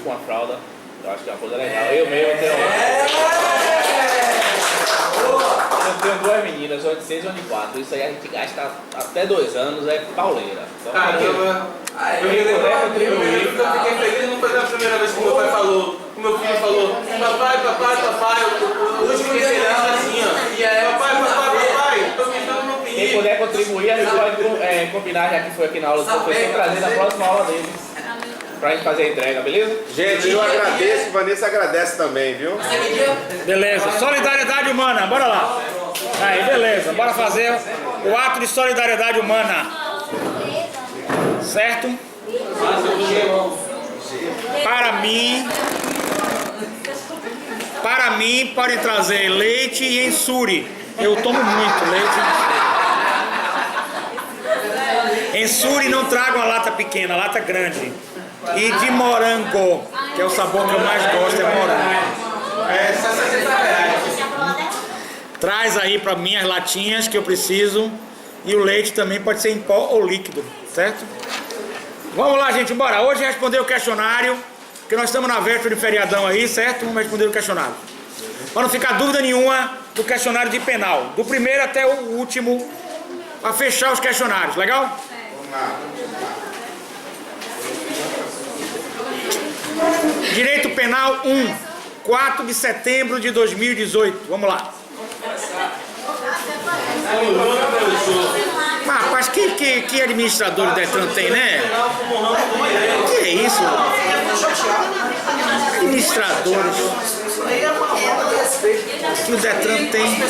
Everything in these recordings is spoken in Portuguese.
com a fralda. Eu acho que é uma coisa legal. Eu mesmo tenho duas meninas, uma de 6 e uma de 4. Isso aí a gente gasta até 2 anos, é pauleira. Então, caramba! Eu fiquei feliz, não foi a primeira vez que meu pai falou, que meu filho falou, papai, hoje eu fiquei feliz assim, ó. E aí, papai, tô pensando no filho. Quem puder contribuir, a gente pode combinar, já que foi aqui na aula do professor, trazer na próxima aula dele. Pra gente fazer a entrega, beleza? Gente, eu agradeço, Vanessa agradece também, viu? Beleza, solidariedade humana, bora lá. Aí, beleza, bora fazer o ato de solidariedade humana. Certo? Para mim, podem trazer leite e ensure. Eu tomo muito leite. Ensure não traga uma lata pequena, lata grande. E de morango, que é o sabor que eu mais gosto, é morango. É, R$60. Traz aí para mim as latinhas que eu preciso. E o leite também pode ser em pó ou líquido, certo? Vamos lá, gente, bora. Hoje responder o questionário, porque nós estamos na véspera de feriadão aí, certo? Vamos responder o questionário. Para não ficar dúvida nenhuma do questionário de penal. Do primeiro até o último, para fechar os questionários, legal? Vamos lá. Direito Penal 1, 4 de setembro de 2018. Vamos lá. Rapaz, que administrador do Detran tem, né? Que é isso? Administradores. Que o Detran tem.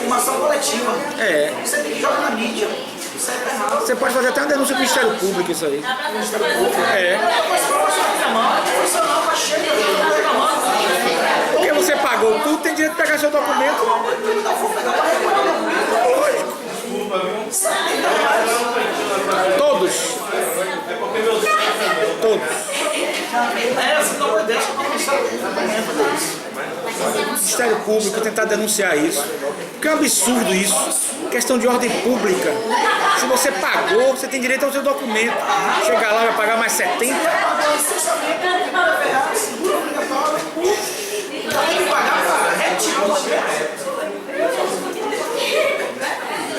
Uma ação coletiva. É. Você tem que jogar na mídia. Isso é errado. Você pode fazer até uma denúncia do Ministério Público, isso aí. É. Porque você pagou tudo, tem direito de pegar seu documento. Lógico. Todos. Todos. O Ministério Público tentar denunciar isso. Porque é um absurdo isso. Questão de ordem pública. Se você pagou, você tem direito ao seu documento. Chegar lá, vai pagar mais 70.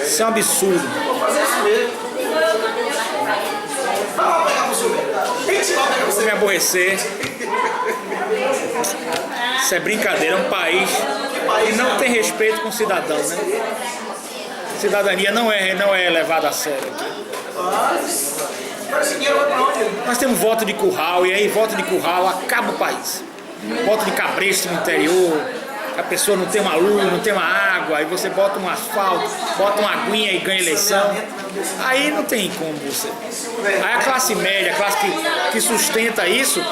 Isso é um absurdo. Vou me aborrecer. Isso é brincadeira, é um país que não tem respeito com o cidadão, né? Cidadania não é levada a sério aqui. Nós temos voto de curral, e aí voto de curral acaba o país. Voto de cabresto no interior, a pessoa não tem uma luz, não tem uma água, aí você bota um asfalto, bota uma aguinha e ganha eleição. Aí não tem como você. Aí a classe média, a classe que sustenta isso,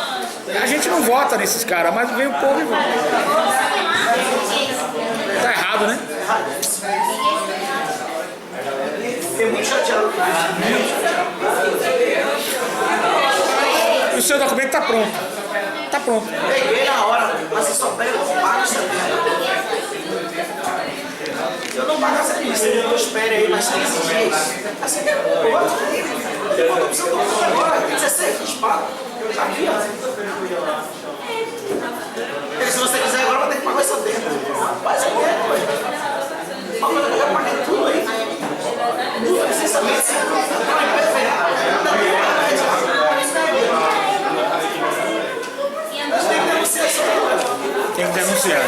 a gente não vota nesses caras, mas vem o povo e vota. Tá errado, né? Fiquei muito chateado. E o seu documento tá pronto. Tá pronto. Peguei na hora, mas você só pega com pago eu não pago essa lista, eu espero aí mais 15 dias. Assim, eu tô precisando de agora, 16 dias pago. Tá aqui, ó. Porque se você quiser agora, vai ter que pagar essa dentro. Rapaz, eu quero, eu paguei tudo aí. Não precisa saber se tem que denunciar.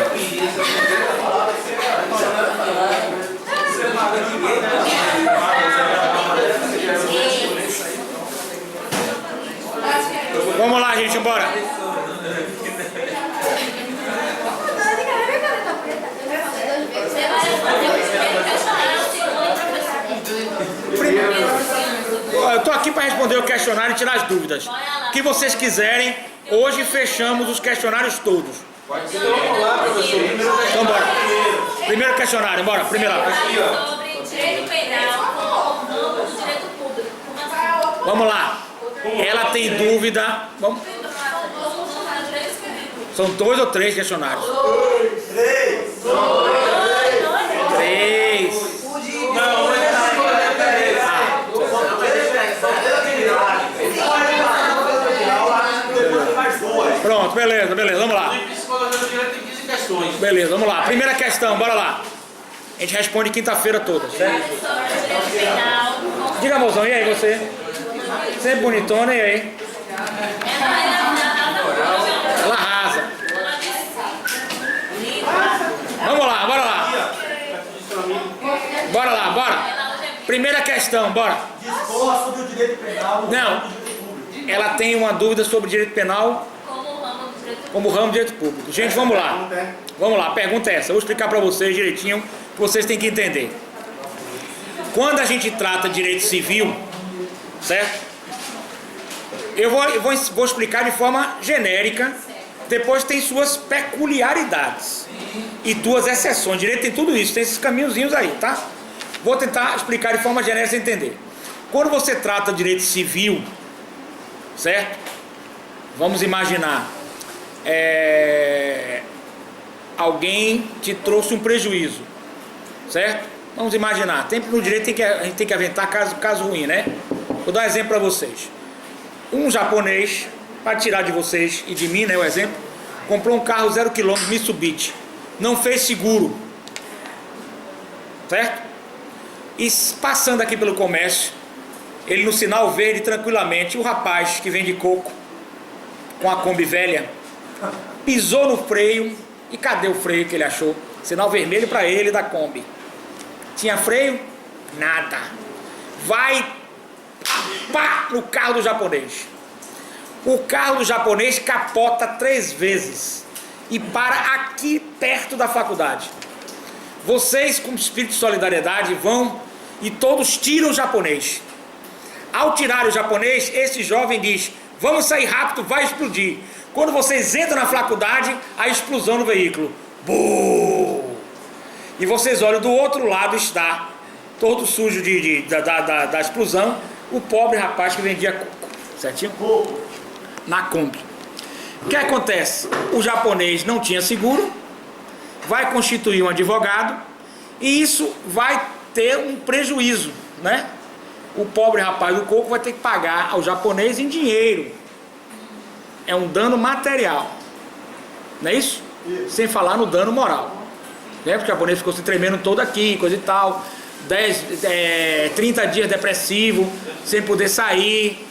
Vamos lá, gente, bora. Eu tô aqui para responder o questionário e tirar as dúvidas. O que vocês quiserem, hoje fechamos os questionários todos. Pode ser, vamos lá, professor. Então bora. Primeiro questionário, bora. Primeiro lá. Sobre direito penal no direito público. Vamos lá. Ela tem dúvida. Vamos. São 2 ou 3 questionários? 3. 3. Não, não é Pronto, beleza, vamos lá. O psicólogo do direito tem 15 questões. Beleza, vamos lá. Primeira questão, bora lá. A gente responde quinta-feira toda, certo? Sobre o direito penal. Diga, mozão, e aí você? Sempre bonitona, e aí? Ela arrasa. Vamos lá, bora lá. Bora lá, bora. Primeira questão, bora. Discorra sobre o direito penal. Não, ela tem uma dúvida sobre direito penal como ramo do direito público. Gente, vamos lá. Vamos lá, a pergunta é essa. Eu vou explicar para vocês direitinho, que vocês têm que entender. Quando a gente trata de direito civil, certo? Eu vou explicar de forma genérica, depois tem suas peculiaridades e duas exceções. Direito tem tudo isso, tem esses caminhozinhos aí, tá? Vou tentar explicar de forma genérica para você entender. Quando você trata de direito civil, certo? Vamos imaginar, alguém te trouxe um prejuízo, certo? Vamos imaginar, sempre no direito a gente tem que aventar caso ruim, né? Vou dar um exemplo para vocês. Um japonês, para tirar de vocês e de mim, né, o exemplo, comprou um carro 0 km Mitsubishi, não fez seguro, certo? E passando aqui pelo comércio, ele no sinal verde tranquilamente, o rapaz que vende coco com a Kombi velha pisou no freio. E cadê o freio que ele achou? Sinal vermelho para ele da Kombi. Tinha freio? Nada. Vai pá no carro do japonês. O carro do japonês capota 3 vezes e para aqui perto da faculdade. Vocês, com espírito de solidariedade, vão e todos tiram o japonês. Ao tirar o japonês, esse jovem diz: vamos sair rápido, vai explodir. Quando vocês entram na faculdade, a explosão no veículo. Buu! E vocês olham, do outro lado está, todo sujo da explosão, o pobre rapaz que vendia coco. Certinho? Na Kombi. O que acontece? O japonês não tinha seguro, vai constituir um advogado, e isso vai ter um prejuízo, né? O pobre rapaz do coco vai ter que pagar ao japonês em dinheiro. É um dano material, não é isso? Sem falar no dano moral, né? Porque o japonês ficou se tremendo todo aqui, coisa e tal, 30 dias depressivo, sem poder sair,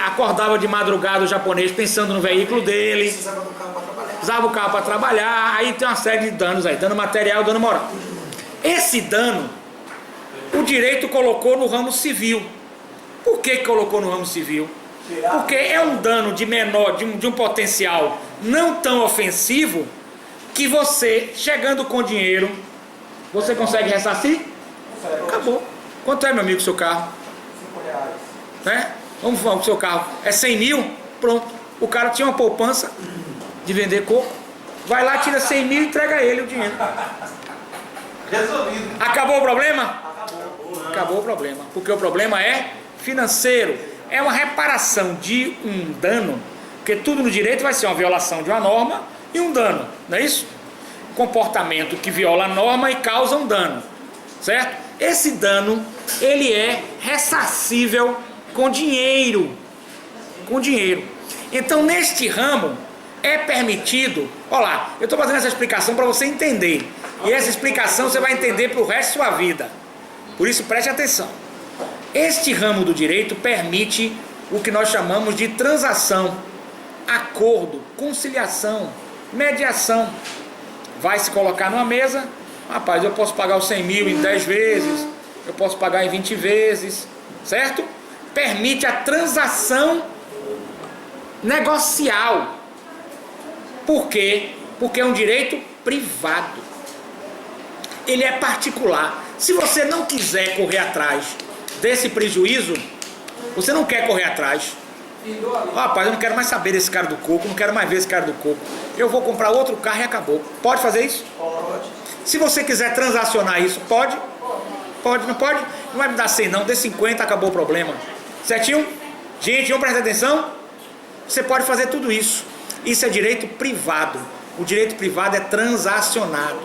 acordava de madrugada o japonês pensando no veículo dele, precisava do carro para trabalhar, aí tem uma série de danos aí, dano material, dano moral. Esse dano, o direito colocou no ramo civil. Por que colocou no ramo civil? Porque é um dano de menor, de um potencial não tão ofensivo, que você, chegando com dinheiro, você consegue ressarcir? Acabou. Quanto é, meu amigo, o seu carro? R$5. Né? Vamos falar com o seu carro. É 100 mil? Pronto. O cara tinha uma poupança de vender coco. Vai lá, tira 100 mil e entrega a ele o dinheiro. Resolvido. Acabou o problema? Acabou o problema. Porque o problema é financeiro. É uma reparação de um dano, porque tudo no direito vai ser uma violação de uma norma e um dano, não é isso? Comportamento que viola a norma e causa um dano, certo? Esse dano, ele é ressarcível com dinheiro. Com dinheiro. Então, neste ramo, é permitido... Olha lá, eu estou fazendo essa explicação para você entender. E essa explicação você vai entender para o resto da sua vida. Por isso, preste atenção. Este ramo do direito permite o que nós chamamos de transação, acordo, conciliação, mediação. Vai se colocar numa mesa, rapaz, eu posso pagar os 100 mil em 10 vezes, eu posso pagar em 20 vezes, certo? Permite a transação negocial. Por quê? Porque é um direito privado. Ele é particular. Se você não quiser correr atrás desse prejuízo, você não quer correr atrás. Rapaz, eu não quero mais saber desse cara do coco, não quero mais ver esse cara do coco. Eu vou comprar outro carro e acabou. Pode fazer isso? Pode. Se você quiser transacionar isso, pode? Pode, não pode? Não vai me dar 100 não, dê 50, acabou o problema. Certinho? Gente, vamos prestar atenção? Você pode fazer tudo isso. Isso é direito privado. O direito privado é transacionado.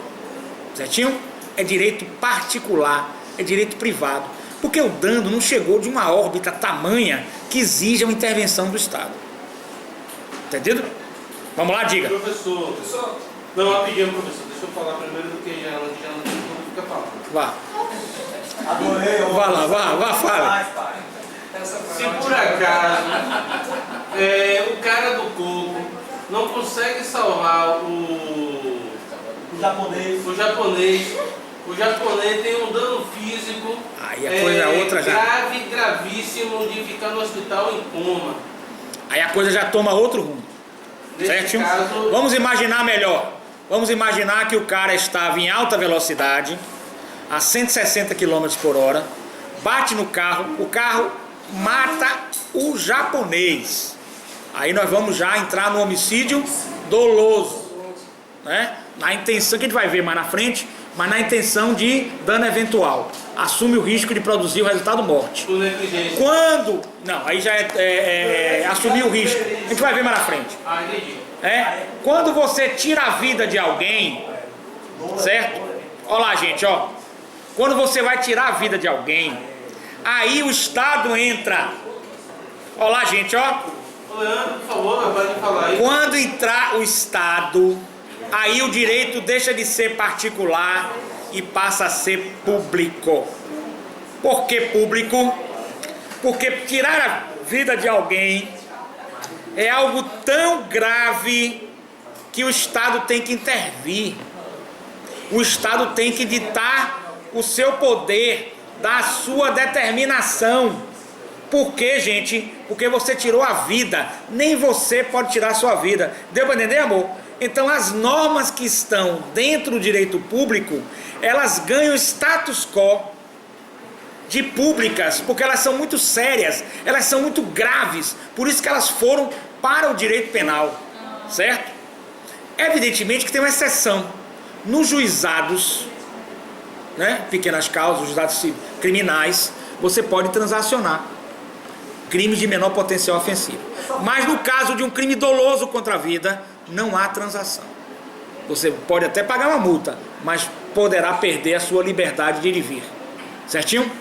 Certinho? É direito particular, é direito privado. Porque o dano não chegou de uma órbita tamanha que exija uma intervenção do Estado. Entendido? Vamos lá, diga. Professor. Não, rapidinho, professor. Deixa eu falar primeiro do que ela não fica falando. Vá. Adorei. Vá lá, vá, fala. Se por acaso o cara do coco não consegue salvar o japonês tem um dano físico Aí a coisa outra já. gravíssimo de ficar no hospital em coma. Aí a coisa já toma outro rumo. Nesse Certo? caso, Vamos imaginar melhor. Vamos imaginar que o cara estava em alta velocidade, a 160 km por hora, bate no carro, o carro mata o japonês. Aí nós vamos já entrar no homicídio doloso, né? Na intenção, que a gente vai ver mais na frente, mas na intenção de dano eventual. Assume o risco de produzir o resultado morte. por negligência. Quando... Não, aí já é assumir o risco. A gente vai ver mais na frente. Ah, entendi. Quando você tira a vida de alguém, certo? Olha lá, gente, ó. Quando você vai tirar a vida de alguém, aí o Estado entra. Olha lá, gente, ó. Ô, Leandro, por favor, pode falar aí. Quando entrar o Estado, aí o direito deixa de ser particular e passa a ser público. Por que público? Porque tirar a vida de alguém é algo tão grave que o Estado tem que intervir. O Estado tem que ditar o seu poder, da sua determinação. Por quê, gente? Porque você tirou a vida. Nem você pode tirar a sua vida. Deu para entender, amor? Então as normas que estão dentro do direito público, elas ganham status quo de públicas, porque elas são muito sérias, elas são muito graves, por isso que elas foram para o direito penal, certo? Evidentemente que tem uma exceção. Nos juizados, né, pequenas causas, juizados criminais, você pode transacionar crimes de menor potencial ofensivo. Mas no caso de um crime doloso contra a vida, não há transação. Você pode até pagar uma multa, mas poderá perder a sua liberdade de ir e vir. Certinho?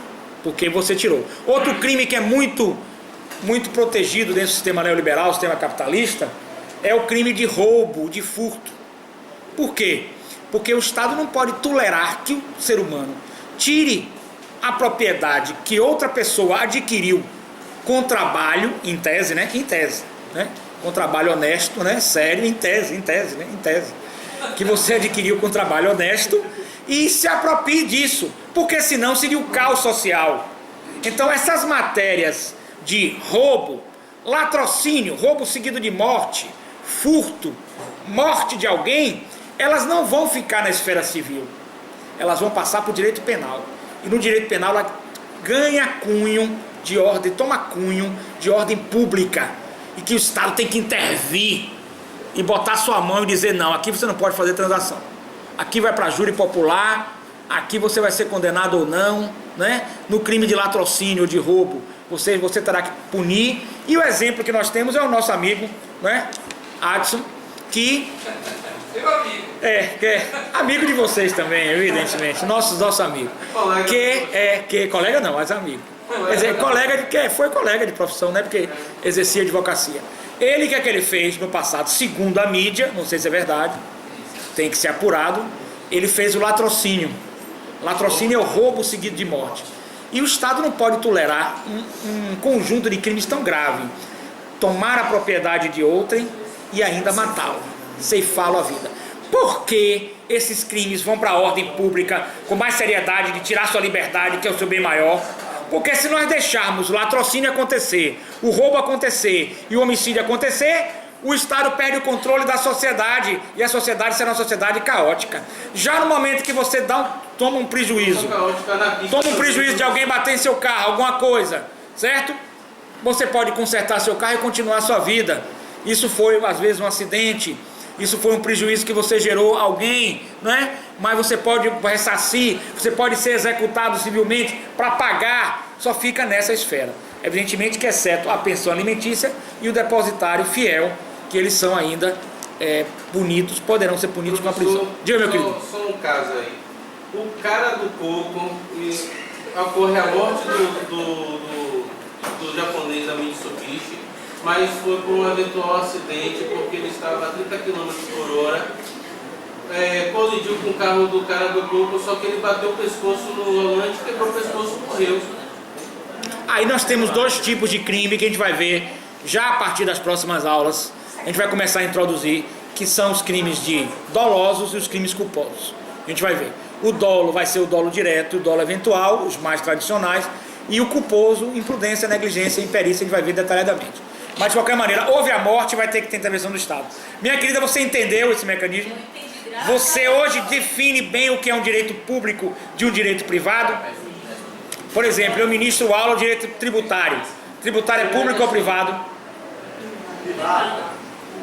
Porque você tirou. Outro crime que é muito protegido dentro do sistema neoliberal, do sistema capitalista, é o crime de roubo, de furto. Por quê? Porque o Estado não pode tolerar que o ser humano tire a propriedade que outra pessoa adquiriu com trabalho, em tese, né? Em tese, né? Com trabalho honesto, né? Sério, em tese, né? Em tese. Que você adquiriu com trabalho honesto e se aproprie disso, porque senão seria o caos social. Então essas matérias de roubo, latrocínio, roubo seguido de morte, furto, morte de alguém, elas não vão ficar na esfera civil, elas vão passar para o direito penal. E no direito penal ela ganha cunho de ordem, toma cunho de ordem pública, e que o Estado tem que intervir e botar sua mão e dizer: não, aqui você não pode fazer transação, aqui vai para júri popular, aqui você vai ser condenado ou não, né? No crime de latrocínio ou de roubo, você terá que punir. E o exemplo que nós temos é o nosso amigo, né, Adson, que é amigo de vocês também, evidentemente, nosso amigo, que colega não, mas amigo. Quer dizer, foi colega de profissão, né? Porque exercia advocacia. Ele, que ele fez no passado, segundo a mídia, não sei se é verdade, tem que ser apurado, ele fez o latrocínio. Latrocínio é o roubo seguido de morte. E o Estado não pode tolerar um conjunto de crimes tão grave: tomar a propriedade de outrem e ainda matá-lo, ceifá-lo a vida. Por que esses crimes vão para a ordem pública com mais seriedade de tirar sua liberdade, que é o seu bem maior? Porque se nós deixarmos o latrocínio acontecer, o roubo acontecer e o homicídio acontecer, o Estado perde o controle da sociedade e a sociedade será uma sociedade caótica. Já no momento que você toma um prejuízo, de alguém bater em seu carro, alguma coisa, certo? Você pode consertar seu carro e continuar a sua vida. Isso foi às vezes um acidente, isso foi um prejuízo que você gerou a alguém, né? Mas você pode ressarcir, você pode ser executado civilmente para pagar, só fica nessa esfera. Evidentemente que exceto a pensão alimentícia e o depositário fiel, que eles são ainda punidos, poderão ser punidos com a prisão. Diga, meu querido. Só um caso aí. O cara do coco, ocorre a morte do japonês da Mitsubishi, mas foi por um eventual acidente, porque ele estava a 30 km por hora, colidiu com o carro do cara do grupo, só que ele bateu o pescoço no volante, quebrou o pescoço e morreu. Aí nós temos dois tipos de crime que a gente vai ver já a partir das próximas aulas. A gente vai começar a introduzir, que são os crimes de dolosos e os crimes culposos. A gente vai ver. O dolo vai ser o dolo direto, o dolo eventual, os mais tradicionais, e o culposo, imprudência, negligência e imperícia, a gente vai ver detalhadamente. Mas de qualquer maneira, houve a morte, vai ter que ter intervenção do Estado. Minha querida, você entendeu esse mecanismo? Você hoje define bem o que é um direito público de um direito privado? Por exemplo, eu ministro aula de direito tributário. Tributário é público ou privado?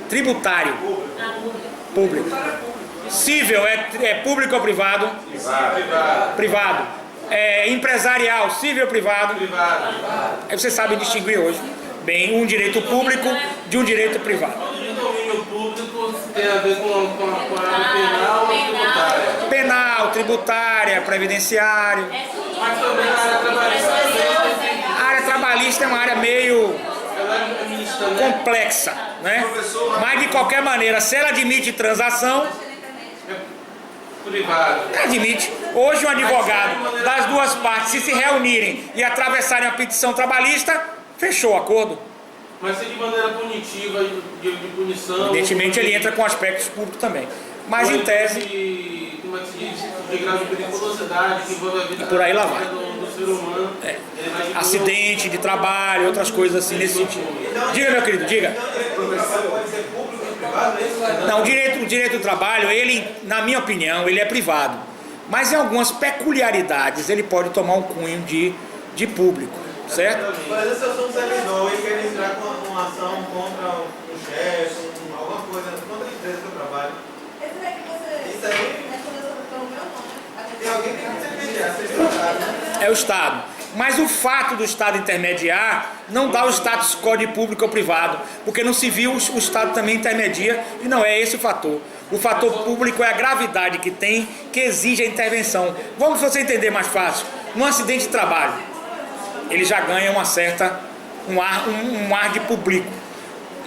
Tributário. Público. Cível é público ou privado? Privado. Empresarial, cível ou privado? Aí você sabe distinguir hoje bem um direito público de um direito privado. O domínio público tem a ver com a área penal ou tributária? Penal, tributária, previdenciário. Mas também a área trabalhista. A área trabalhista é uma área meio complexa, né? Mas de qualquer maneira, se ela admite transação, Privado. admite. Hoje um advogado das duas partes se reunirem e atravessarem a petição trabalhista, fechou o acordo. Mas se de maneira punitiva, de punição... Evidentemente ele entra com aspectos públicos também. Mas em tese... Como é que se diz? De grave periculosidade, que envolve a vida Por aí lá vai. do ser humano. Ele vai de Acidente de trabalho, outras coisas assim nesse sentido. Diga, meu querido, diga. Não, o direito do trabalho, ele, na minha opinião, ele é privado. Mas em algumas peculiaridades ele pode tomar um cunho de público, certo? Mas se eu sou um servidor e quero entrar com uma ação contra um chefe, alguma coisa, contra a empresa que eu trabalho. Isso aí tem alguém que tem que intermediar, vocês trocaram, né? É o Estado. Mas o fato do Estado intermediar não dá o status quo de público ou privado, porque no civil o Estado também intermedia e não é esse o fator. O fator público é a gravidade que tem, que exige a intervenção. Vamos você entender mais fácil. Num acidente de trabalho, ele já ganha um ar de público.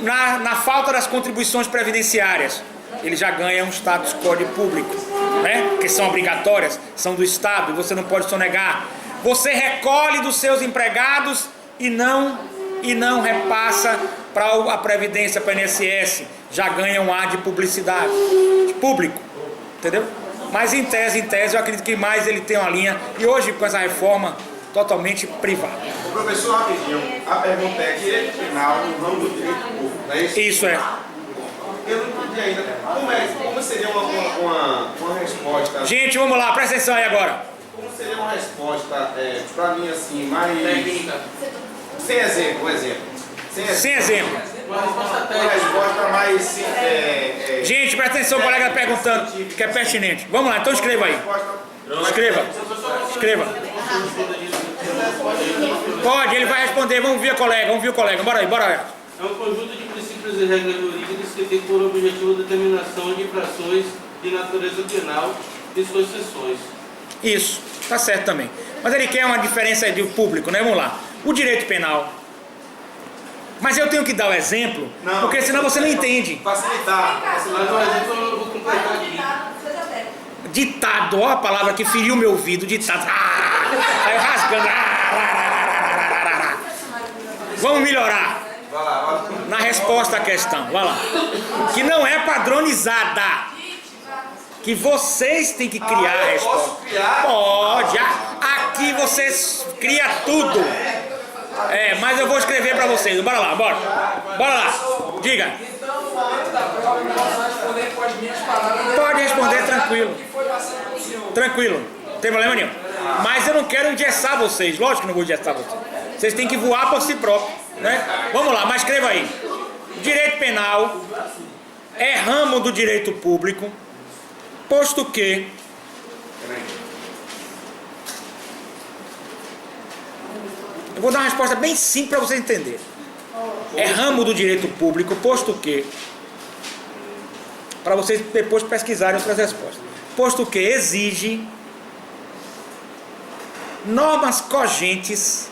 Na falta das contribuições previdenciárias, ele já ganha um status quo de público, né? Que são obrigatórias, são do Estado e você não pode sonegar. Você recolhe dos seus empregados e não repassa para a Previdência, para a INSS, já ganha um ar de publicidade, de público, entendeu? Mas em tese eu acredito que mais ele tem uma linha, e hoje com essa reforma totalmente privada. Professor, rapidinho, a pergunta é: direito penal no ramo do direito público, não é isso? Isso é. Eu não entendi ainda. Como seria uma resposta? Gente, vamos lá, presta atenção aí agora. Como seria uma resposta, pra mim, assim, mais... Técnica. Sem exemplo, Sem exemplo. Uma resposta Uma técnica. resposta mais... Gente, presta atenção, o colega perguntando, que é pertinente. Vamos lá, então escreva aí. Escreva. Pode, ele vai responder. Vamos ver o colega. Bora aí. É um conjunto de princípios e regras jurídicas que tem por objetivo a determinação de infrações de natureza penal e suas seções. Isso, tá certo também. Mas ele quer uma diferença de público, né? Vamos lá. O direito penal. Mas eu tenho que dar o exemplo, porque senão você não entende. Facilitar. Mas o exemplo eu vou completar aqui. Ditado, ó a palavra que feriu meu ouvido, ditado. Aí rasgando. Vamos melhorar. Na resposta à questão, vai lá. Que não é padronizada. Que vocês têm que criar a resposta. Posso criar? Pode. Aqui vocês criam tudo. Mas eu vou escrever pra vocês. Bora lá. Bora lá. Diga. Pode responder tranquilo. Tranquilo. Não tem problema nenhum. Mas eu não quero engessar vocês. Lógico que não vou engessar vocês. Vocês têm que voar por si próprios, né? Vamos lá, mas escreva aí. Direito penal é ramo do direito público, posto que eu vou dar uma resposta bem simples para vocês entenderem. É ramo do direito público, posto que, para vocês depois pesquisarem outras respostas, posto que exige normas cogentes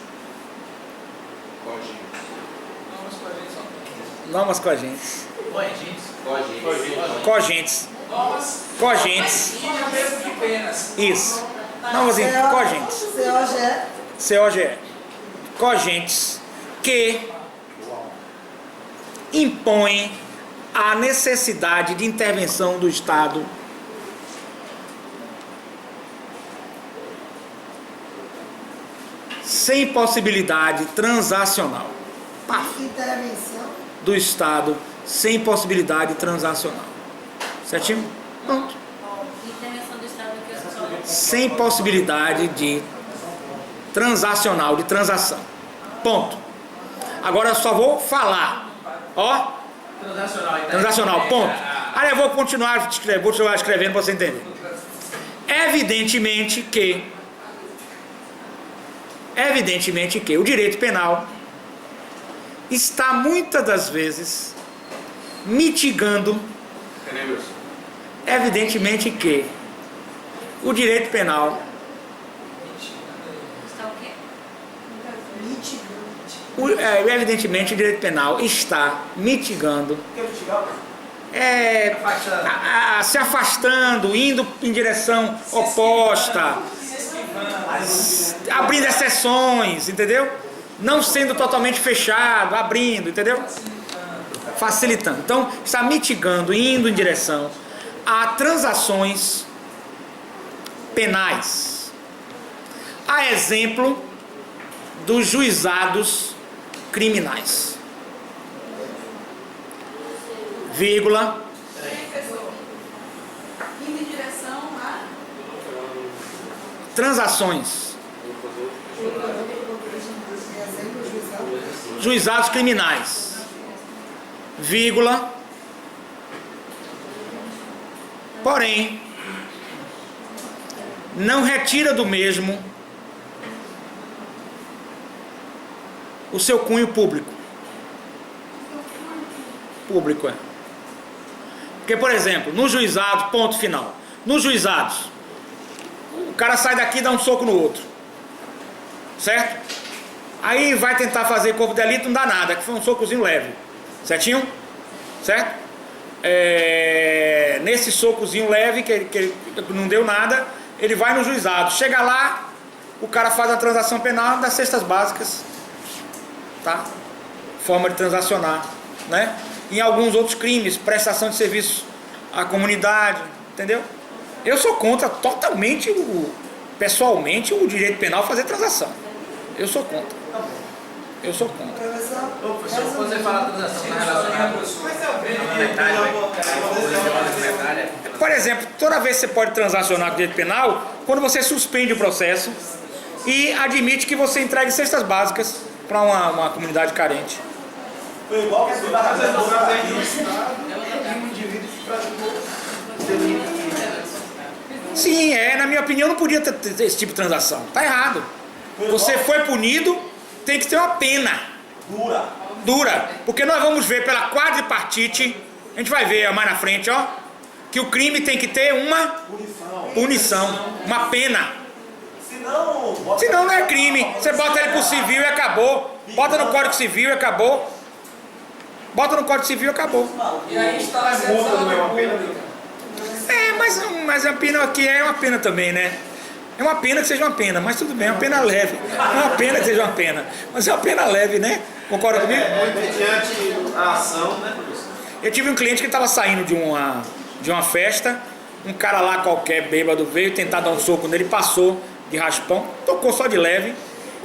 Normas cogentes. Cogentes. Cogentes. Isso. Normas cogentes. COGE. Cogentes que impõem a necessidade de intervenção do Estado sem possibilidade transacional. Pá. Intervenção. Do Estado sem possibilidade transacional. Certinho? Pronto. Intervenção do Estado que eu sou. Sem possibilidade de transacional, de transação. Ponto. Agora eu só vou falar. Ó. Transacional, ponto. Aí eu vou continuar escrevendo para você entender. Evidentemente que o direito penal está muitas das vezes mitigando. Evidentemente que o direito penal Está o quê? evidentemente o direito penal está mitigando, se afastando, indo em direção oposta, abrindo exceções, entendeu? Não sendo totalmente fechado, abrindo, entendeu? Facilitando. Então, está mitigando, indo em direção a transações penais. A exemplo dos juizados criminais. Vírgula. Indo em direção a Transações. Juizados criminais. Vírgula. Porém, não retira do mesmo o seu cunho público. Público é. Porque, por exemplo, no juizado, ponto final. Nos juizados, o cara sai daqui e dá um soco no outro. Certo? Aí vai tentar fazer corpo de delito, não dá nada, que foi um socozinho leve. Certinho? Certo? Nesse socozinho leve, que não deu nada, ele vai no juizado. Chega lá, o cara faz a transação penal das cestas básicas. Tá? Forma de transacionar, né? Em alguns outros crimes, prestação de serviço à comunidade, entendeu? Eu sou contra totalmente, pessoalmente, o direito penal fazer transação. Eu sou contra. Eu sou contra. Professor, quando você fala transação relacionada à Por exemplo, toda vez você pode transacionar com o direito penal quando você suspende o processo e admite que você entregue cestas básicas para uma comunidade carente. Foi igual que você vai fazer Sim, na minha opinião, não podia ter esse tipo de transação. Tá errado. Você foi punido, tem que ter uma pena dura. Porque nós vamos ver pela quadripartite, a gente vai ver mais na frente, ó, que o crime tem que ter uma punição, uma pena. Senão não é crime. Você bota ele pro civil e acabou. Bota no Código Civil e acabou. Bota no Código Civil e acabou. E aí está a multa do meu pena. Mas a pena aqui é uma pena também, né? É uma pena que seja uma pena, mas tudo bem, é uma pena leve. É uma pena que seja uma pena, mas é uma pena leve, né? Concorda comigo? Mediante a ação, né, professor? Eu tive um cliente que estava saindo de uma festa, um cara lá qualquer bêbado veio tentar dar um soco nele, passou de raspão, tocou só de leve.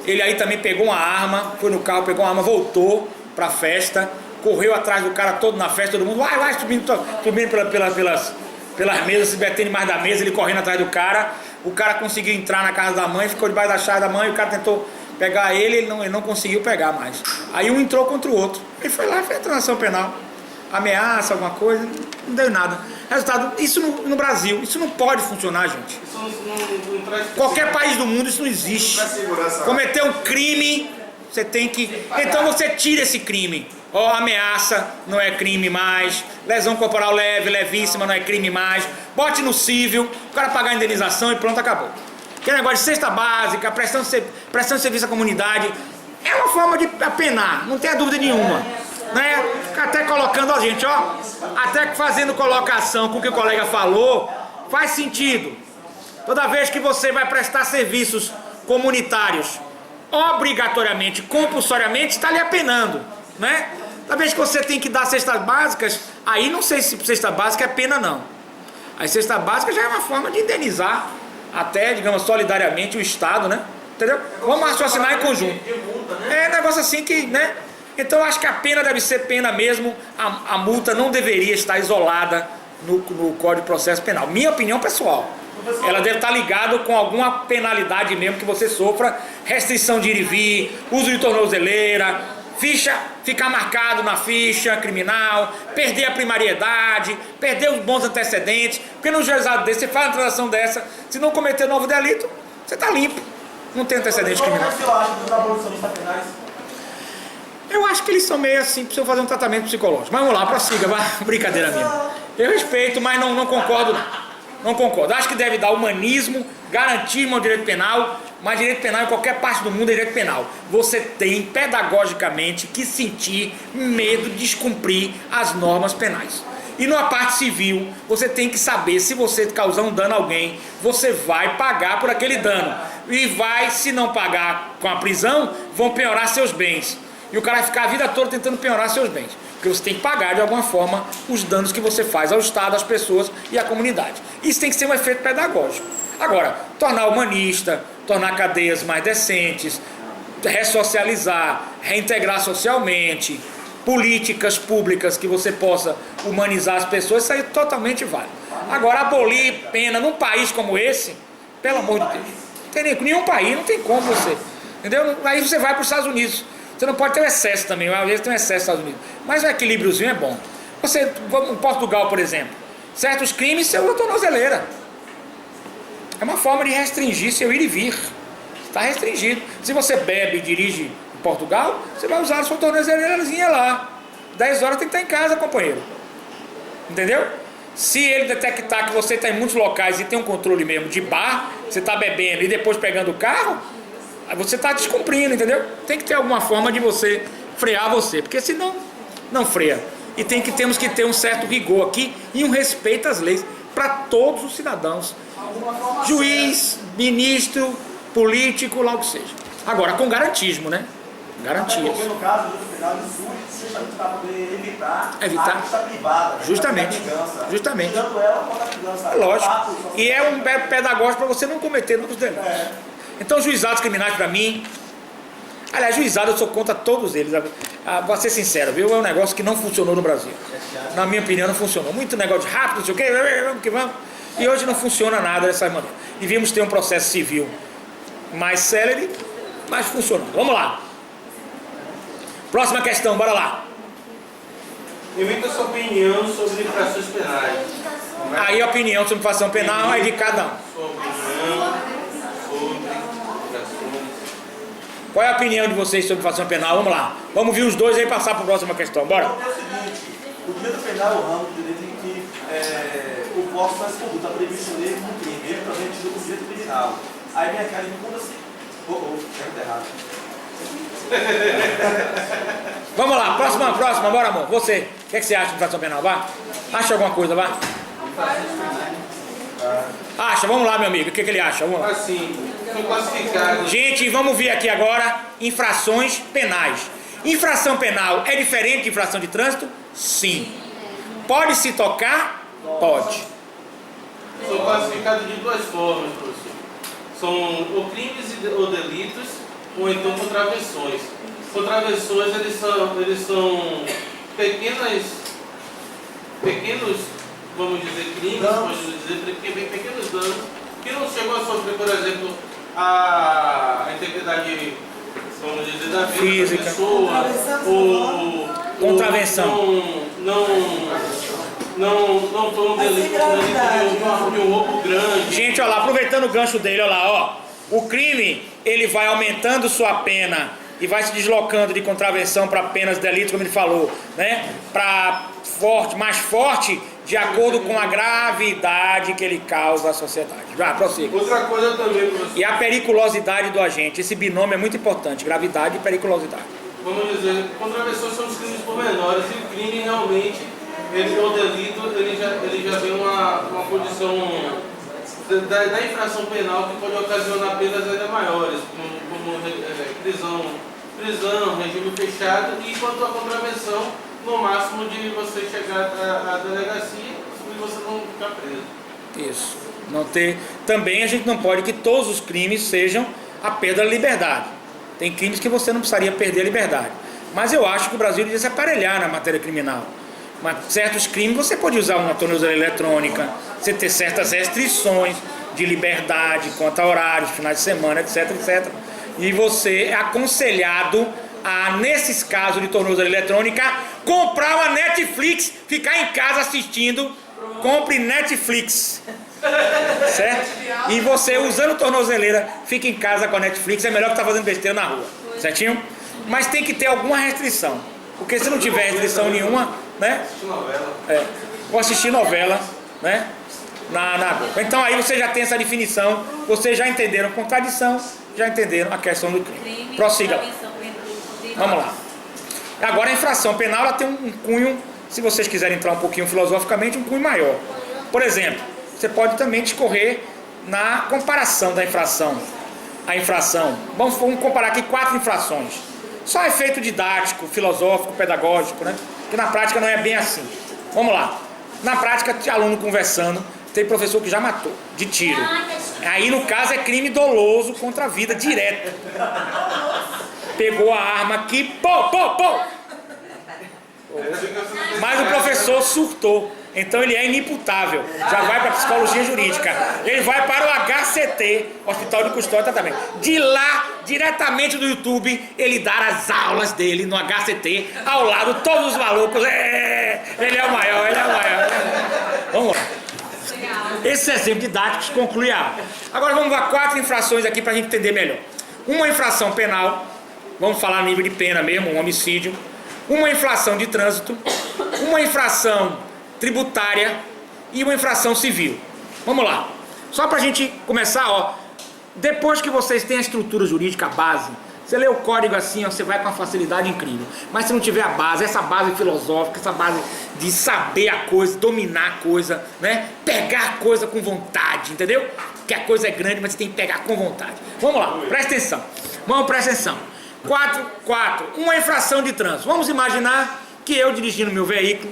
Ele aí também pegou uma arma, foi no carro, pegou uma arma, voltou pra festa, correu atrás do cara todo na festa, todo mundo vai subindo pelas mesas, se metendo mais da mesa, ele correndo atrás do cara. O cara conseguiu entrar na casa da mãe, ficou debaixo da chave da mãe, o cara tentou pegar ele não conseguiu pegar mais. Aí um entrou contra o outro. Ele foi lá e fez a transação penal. Ameaça, alguma coisa, não deu nada. Resultado, isso no Brasil, isso não pode funcionar, gente. Isso não traz... Qualquer país do mundo isso não existe. Cometer um crime, você tem que... Então você tira esse crime. Ó, ameaça não é crime mais, lesão corporal leve, levíssima não é crime mais, bote no cível, o cara pagar a indenização e pronto, acabou. Aquele negócio de cesta básica, prestando serviço à comunidade, é uma forma de apenar, não tenha dúvida nenhuma. né? Até colocando a gente, ó, até fazendo colocação com o que o colega falou, faz sentido. Toda vez que você vai prestar serviços comunitários, obrigatoriamente, compulsoriamente, está lhe apenando, né? Toda vez que você tem que dar cestas básicas, aí não sei se cesta básica é pena não. A cesta básica já é uma forma de indenizar, até, digamos, solidariamente o Estado, né? Entendeu? Vamos raciocinar em conjunto. É um negócio assim que, né? Então eu acho que a pena deve ser pena mesmo, a multa não deveria estar isolada no Código de Processo Penal. Minha opinião pessoal. Ela deve estar ligada com alguma penalidade mesmo que você sofra, restrição de ir e vir, uso de tornozeleira, ficha, ficar marcado na ficha criminal, perder a primariedade, perder os bons antecedentes, porque no juizado desse, você faz uma transação dessa, se não cometer novo delito, você está limpo, não tem antecedente criminal. O que você acha dos abolicionistas penais? Eu acho que eles são meio assim, precisam fazer um tratamento psicológico. Mas vamos lá, prossiga, vai. Brincadeira minha. Eu respeito, mas não concordo não. Não concordo. Acho que deve dar humanismo, garantismo ao direito penal, mas direito penal em qualquer parte do mundo é direito penal. Você tem, pedagogicamente, que sentir medo de descumprir as normas penais. E numa parte civil, você tem que saber, se você causar um dano a alguém, você vai pagar por aquele dano. E vai, se não pagar com a prisão, vão penhorar seus bens. E o cara vai ficar a vida toda tentando penhorar seus bens. Porque você tem que pagar de alguma forma os danos que você faz ao Estado, às pessoas e à comunidade. Isso tem que ser um efeito pedagógico. Agora, tornar humanista, tornar cadeias mais decentes, ressocializar, reintegrar socialmente, políticas públicas que você possa humanizar as pessoas, isso aí totalmente vale. Agora, abolir pena num país como esse, pelo amor de Deus, não tem nenhum país, não tem como você, entendeu? Aí você vai para os Estados Unidos. Você não pode ter um excesso também, às vezes tem um excesso nos Estados Unidos. Mas um equilíbriozinho é bom. Você, em Portugal, por exemplo, certos crimes você usa tornozeleira. É uma forma de restringir seu ir e vir. Está restringido. Se você bebe e dirige em Portugal, você vai usar a sua tornozeleirazinha lá. 10 horas tem que estar em casa, companheiro. Entendeu? Se ele detectar que você está em muitos locais e tem um controle mesmo de bar, você está bebendo e depois pegando o carro, você está descumprindo, entendeu? Tem que ter alguma forma de você frear você, porque senão não freia. E temos que ter um certo rigor aqui e um respeito às leis para todos os cidadãos. Juiz, ministro, político, lá o que seja. Agora, com garantismo, né? Garantias. Porque no caso do penal, justamente para poder evitar a justiça privada. Justamente. Justamente. Tirando ela contra a vingança. Lógico. E é um pedagógico para você não cometer novos delitos. Então, juizados criminais para mim, aliás, juizado eu sou contra todos eles, vou ser sincero, viu? É um negócio que não funcionou no Brasil. Na minha opinião, não funcionou. Muito negócio de rápido, não sei o quê, vamos que vamos. E hoje não funciona nada dessa maneira. Devíamos ter um processo civil mais célere, mas funcionou. Vamos lá. Próxima questão, bora lá. Emita sua opinião sobre infrações penais. Aí a opinião sobre infração penal é de cada um. Sua opinião sobre infrações. Qual é a opinião de vocês sobre infração penal? Vamos lá. Vamos ver os dois aí e passar para a próxima questão. Bora. É o seguinte, o direito penal é o ramo do direito em que o posto faz conduta previsto em lei como crime, eventualmente do direito criminal. Aí vem aquela incumba-se. Quero errado. Vamos lá, próxima, bora amor. Você, o que você acha de infração penal? Vá. Acha alguma coisa, vá. Acha, vamos lá meu amigo, o que ele acha? Vamos lá. Assim, foi classificado. Gente, vamos ver aqui agora infrações penais. Infração penal é diferente de infração de trânsito? Sim. Pode se tocar? Pode. São classificados de duas formas, professor. São ou crimes ou delitos, ou então contravenções. Contravenções, eles são pequenos, vamos dizer, crimes, vamos dizer, pequenos danos, que não chegam a sofrer, por exemplo, a integridade, vamos dizer, da vida física, da pessoa, ou contravenção. Não foi um delito de um roubo grande. Gente, olha lá, aproveitando o gancho dele, olha lá, ó. O crime, ele vai aumentando sua pena e vai se deslocando de contravenção para penas de delito, como ele falou, né? Para mais forte, de acordo com a gravidade que ele causa à sociedade. Já, prossiga. Outra coisa também, professor. E a periculosidade do agente. Esse binômio é muito importante, gravidade e periculosidade. vamos dizer, contravenções são os crimes pormenores, e o crime realmente, ele é o delito, ele já vem uma condição da infração penal que pode ocasionar penas ainda maiores, como prisão, regime fechado, e quanto à contravenção, no máximo de você chegar à delegacia e você não ficar preso. Isso. Não ter. Também a gente não pode que todos os crimes sejam a perda da liberdade. Tem crimes que você não precisaria perder a liberdade. Mas eu acho que o Brasil devia se aparelhar na matéria criminal. Mas certos crimes você pode usar uma tornozeleira eletrônica, você ter certas restrições de liberdade quanto a horários, finais de semana, etc, etc. E você é aconselhado a, nesses casos de tornozeleira eletrônica, comprar uma Netflix, ficar em casa assistindo. Compre Netflix. Certo? E você, usando tornozeleira, fica em casa com a Netflix, é melhor que estar fazendo besteira na rua. Certinho? Mas tem que ter alguma restrição. Porque se não tiver restrição nenhuma, né? Ou assistir novela, né? Então aí você já tem essa definição, vocês já entenderam a contradição, já entenderam a questão do crime. Prossiga. Vamos lá. Agora a infração penal ela tem um cunho, se vocês quiserem entrar um pouquinho filosoficamente, um cunho maior. Por exemplo, você pode também discorrer na comparação da infração. A infração, vamos comparar aqui 4 infrações. Só efeito didático, filosófico, pedagógico, né? Que na prática não é bem assim. Vamos lá. Na prática, tem aluno conversando, tem professor que já matou, de tiro. Aí no caso é crime doloso contra a vida, direto. Pegou a arma aqui, pô! Mas o professor surtou. Então ele é inimputável, já vai para a psicologia jurídica, ele vai para o HCT, Hospital de Custódia e Tratamento. De lá, diretamente do YouTube, ele dá as aulas dele no HCT, ao lado todos os malucos. Ele é o maior. Vamos lá. Esses exemplos didáticos concluem a aula. Agora vamos ver 4 infrações aqui para a gente entender melhor. Uma infração penal, vamos falar a nível de pena mesmo, um homicídio. Uma infração de trânsito, uma infração tributária e uma infração civil. Vamos lá. Só para a gente começar, ó. Depois que vocês têm a estrutura jurídica, a base, você lê o código assim, ó, você vai com uma facilidade incrível. Mas se não tiver a base, essa base filosófica, essa base de saber a coisa, dominar a coisa, né? Pegar a coisa com vontade, entendeu? Que a coisa é grande, mas você tem que pegar com vontade. Vamos lá, presta atenção. Presta atenção. 4. Uma infração de trânsito. Vamos imaginar que eu, dirigindo meu veículo,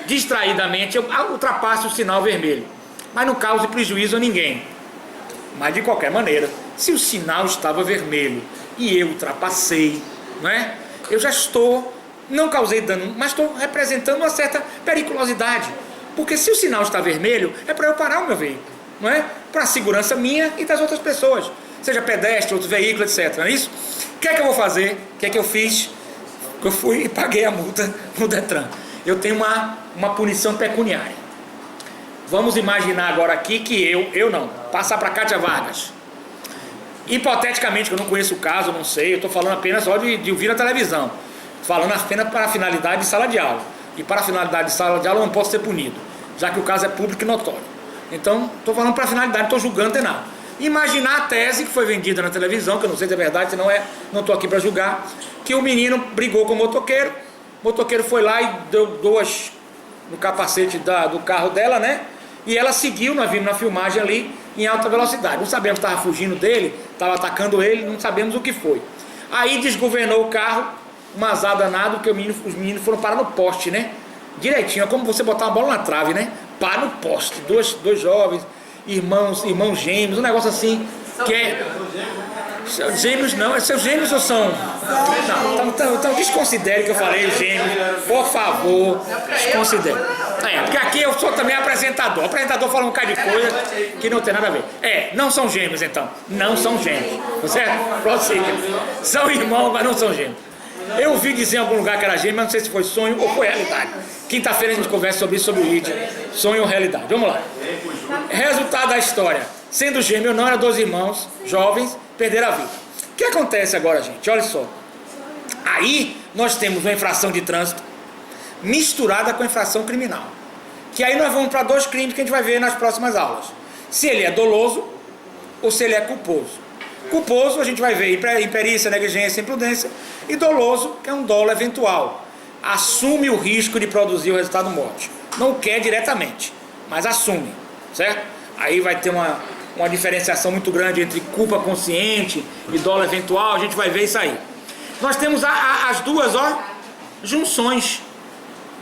distraidamente, eu ultrapasse o sinal vermelho, mas não cause prejuízo a ninguém. Mas de qualquer maneira, se o sinal estava vermelho e eu ultrapassei, não é? Eu já não causei dano, mas estou representando uma certa periculosidade, porque se o sinal está vermelho, é para eu parar o meu veículo, não é? Para a segurança minha e das outras pessoas, seja pedestre, outro veículo, etc. Não é isso? O que é que eu vou fazer? O que é que eu fiz? Eu fui e paguei a multa no Detran. Eu tenho uma punição pecuniária. Vamos imaginar agora aqui que eu não, passar para Cátia Vargas. Hipoteticamente, que eu não conheço o caso, não sei, eu estou falando apenas só de ouvir na televisão. Falando apenas para a finalidade de sala de aula. E para a finalidade de sala de aula eu não posso ser punido, já que o caso é público e notório. Então, estou falando para a finalidade, não estou julgando, não tem nada. Imaginar a tese que foi vendida na televisão, que eu não sei se é verdade, se não é, não estou aqui para julgar, que o menino brigou com o motoqueiro foi lá e deu 2 no capacete do carro dela, né? E ela seguiu, nós vimos na filmagem ali, em alta velocidade. Não sabemos se estava fugindo dele, estava atacando ele, não sabemos o que foi. Aí desgovernou o carro, um azar danado, que os meninos foram parar no poste, né? Direitinho, é como você botar uma bola na trave, né? Para no poste, dois jovens, irmãos gêmeos, um negócio assim, que é... Gêmeos não, seus gêmeos ou são... Não, então desconsidere que eu falei gêmeos, por favor, desconsidere. Porque aqui eu sou também apresentador. O apresentador fala um bocado de coisa que não tem nada a ver. Não são gêmeos então, não são gêmeos, certo? Prossiga. São irmãos, mas não são gêmeos. Eu ouvi dizer em algum lugar que era gêmeo, mas não sei se foi sonho ou foi realidade. Quinta-feira a gente conversa sobre isso, sobre o IT, sonho ou realidade. Vamos lá. Resultado da história. Sendo gêmeo, não eram 2 irmãos jovens, perderam a vida. O que acontece agora, gente? Olha só. Aí nós temos uma infração de trânsito misturada com a infração criminal. Que aí nós vamos para 2 crimes que a gente vai ver nas próximas aulas. Se ele é doloso ou se ele é culposo. Culposo, a gente vai ver imperícia, negligência, imprudência. E doloso, que é um dolo eventual. Assume o risco de produzir o resultado morte. Não quer diretamente, mas assume, certo? Aí vai ter uma diferenciação muito grande entre culpa consciente e dolo eventual, a gente vai ver isso aí. Nós temos as duas junções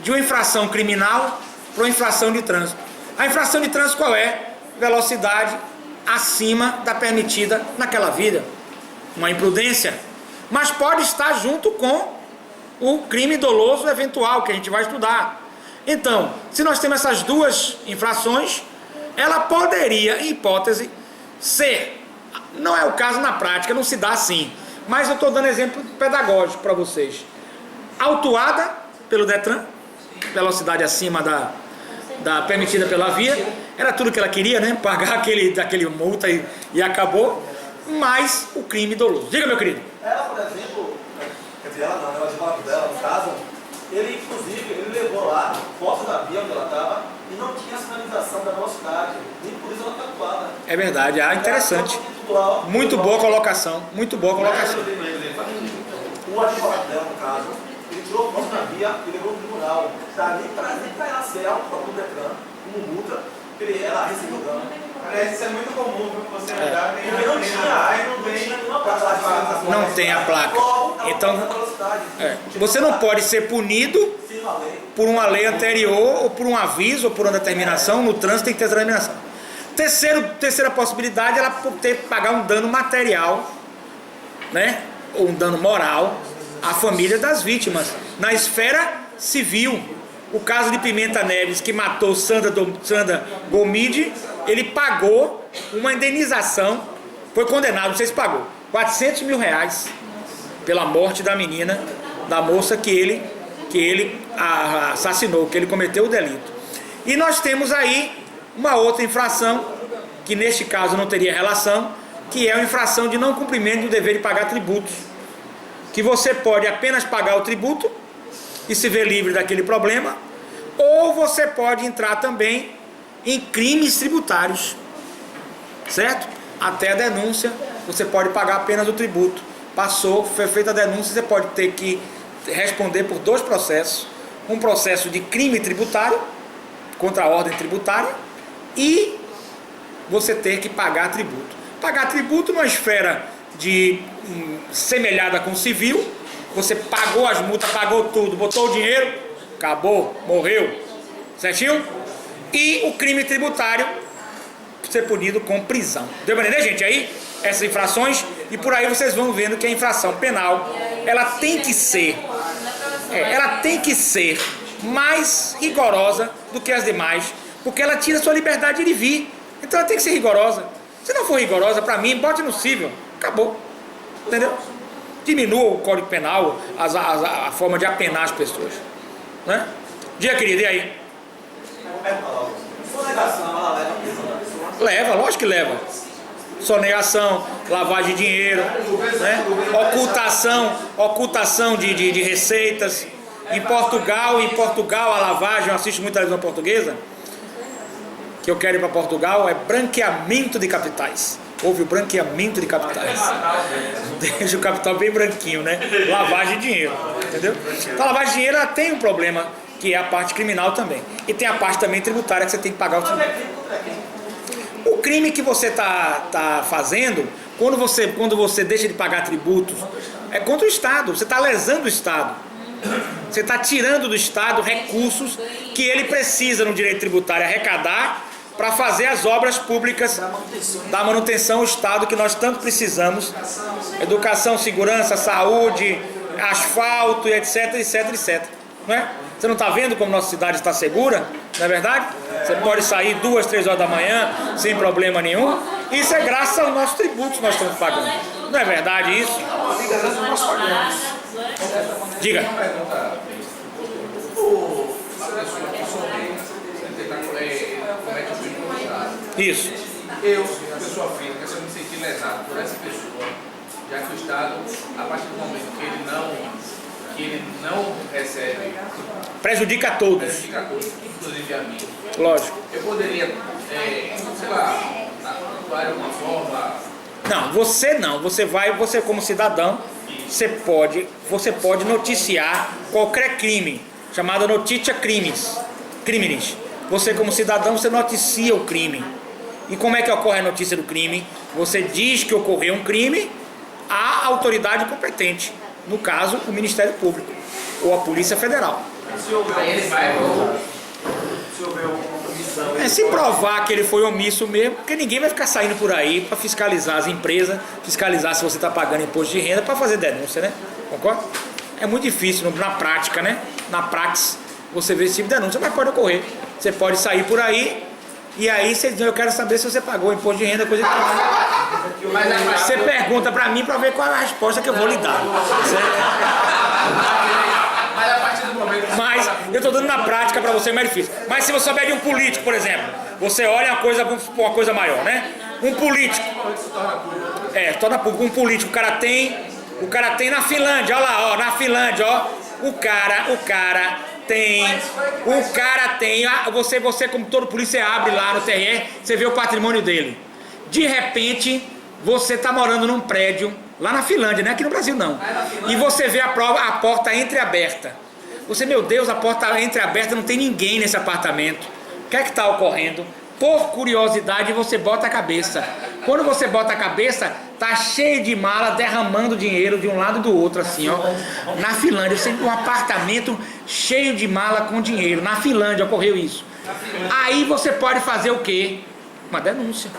de uma infração criminal para uma infração de trânsito. A infração de trânsito qual é? Velocidade acima da permitida naquela vida. Uma imprudência. Mas pode estar junto com o crime doloso eventual, que a gente vai estudar. Então, se nós temos essas duas infrações, ela poderia, em hipótese, ser. Não é o caso na prática, não se dá assim. Mas eu estou dando exemplo pedagógico para vocês. Autuada pelo Detran, velocidade acima da permitida pela via, era tudo que ela queria, né? Pagar aquele multa e acabou, mais o crime doloso. Diga, meu querido. Ela, por exemplo, quer dizer, ela não, o advogado dela, no caso, ele, inclusive, ele levou lá, foto da via onde ela estava, e não tinha sinalização da velocidade, nem por isso ela está atuada. É verdade, interessante. Muito boa colocação, muito boa colocação. O advogado dela, no caso, ele tirou foto da via e levou no tribunal, nem para ela ser ao próprio Detran, como multa, porque ela recebeu dano. Parece ser muito comum você andar Porque não tinha, Não tem a placa. Então, você não pode ser punido por uma lei anterior, ou por um aviso, ou por uma determinação. No trânsito tem que ter determinação. Terceira possibilidade, ela ter que pagar um dano material, né? Ou um dano moral à família das vítimas, na esfera civil. O caso de Pimenta Neves, que matou Sandra Gomide, ele pagou uma indenização, foi condenado, não sei se pagou, 400 mil reais pela morte da menina, da moça que ele assassinou, que ele cometeu o delito. E nós temos aí uma outra infração, que neste caso não teria relação, que é a infração de não cumprimento do dever de pagar tributos. Que você pode apenas pagar o tributo e se ver livre daquele problema, ou você pode entrar também em crimes tributários, certo? Até a denúncia, você pode pagar apenas o tributo. Passou, foi feita a denúncia, você pode ter que responder por dois processos. Um processo de crime tributário, contra a ordem tributária, e você ter que pagar tributo. Pagar tributo numa esfera semelhada com civil, você pagou as multas, pagou tudo, botou o dinheiro, acabou, morreu, certinho? E o crime tributário ser punido com prisão. Deu pra entender, gente? Aí, essas infrações, e por aí vocês vão vendo que a infração penal, ela tem que ser mais rigorosa do que as demais, porque ela tira sua liberdade de vir. Então ela tem que ser rigorosa. Se não for rigorosa, pra mim, bote no cível, acabou. Entendeu? Diminua o Código Penal, a forma de apenar as pessoas, né? Diga, querido, e aí? Sonegação, ela leva a prisão da pessoa. Leva, lógico que leva. Sonegação, lavagem de dinheiro, né? Ocultação de receitas. Em Portugal a lavagem, eu assisto muita televisão portuguesa, que eu quero ir para Portugal, é branqueamento de capitais. Houve o branqueamento de capitais. Deixa o capital bem branquinho, né? Lavagem de dinheiro, entendeu? Então a lavagem de dinheiro ela tem um problema, que é a parte criminal também. E tem a parte também tributária, que você tem que pagar o tributo. O crime que você tá fazendo, quando você deixa de pagar tributos, é contra o Estado. Você está lesando o Estado. Você está tirando do Estado recursos que ele precisa no direito tributário arrecadar para fazer as obras públicas da manutenção do Estado que nós tanto precisamos. Educação, segurança, saúde, asfalto, etc, etc, etc. Não é? Você não está vendo como nossa cidade está segura? Não é verdade? Você pode sair 2, 3 horas da manhã sem problema nenhum. Isso é graças aos nossos tributos que nós estamos pagando. Não é verdade isso? Diga. Isso. Eu, pessoa física, se eu me sentir lesado por essa pessoa, já que o Estado, a partir do momento que ele não recebe, prejudica a todos, inclusive a mim. Lógico. Eu poderia, sei lá, atuar de alguma forma, Não, você não. Você como cidadão, você pode noticiar qualquer crime, chamada notícia crimes. Você como cidadão, você noticia o crime. E como é que ocorre a notícia do crime? Você diz que ocorreu um crime à autoridade competente. No caso, o Ministério Público ou a Polícia Federal. Aí ele vai Se houver uma comissão... Se provar que ele foi omisso mesmo, porque ninguém vai ficar saindo por aí para fiscalizar as empresas, fiscalizar se você está pagando imposto de renda para fazer denúncia, né? Concorda? É muito difícil na prática, né? Na praxis, você vê esse tipo de denúncia, mas pode ocorrer. Você pode sair por aí e aí você diz, eu quero saber se você pagou imposto de renda, coisa que você pergunta para mim para ver qual é a resposta que eu vou lhe dar. Certo? Mas a partir do momento... Mas eu estou dando na prática para você, é mais difícil. Mas se você souber de um político, por exemplo, você olha uma coisa maior, né? Um político. Torna público. Um político, o cara tem na Finlândia, olha lá, ó, na Finlândia, ó. O cara tem, você como todo polícia, você abre lá no TRE, você vê o patrimônio dele. De repente, você está morando num prédio, lá na Finlândia, não é aqui no Brasil não. E você vê a porta entreaberta. Você, meu Deus, a porta entreaberta, não tem ninguém nesse apartamento. O que é que está ocorrendo? Por curiosidade, você bota a cabeça. Quando você bota a cabeça, tá cheio de mala derramando dinheiro de um lado e do outro, assim, ó. Na Finlândia, você tem um apartamento cheio de mala com dinheiro. Na Finlândia ocorreu isso. Aí você pode fazer o quê? Uma denúncia.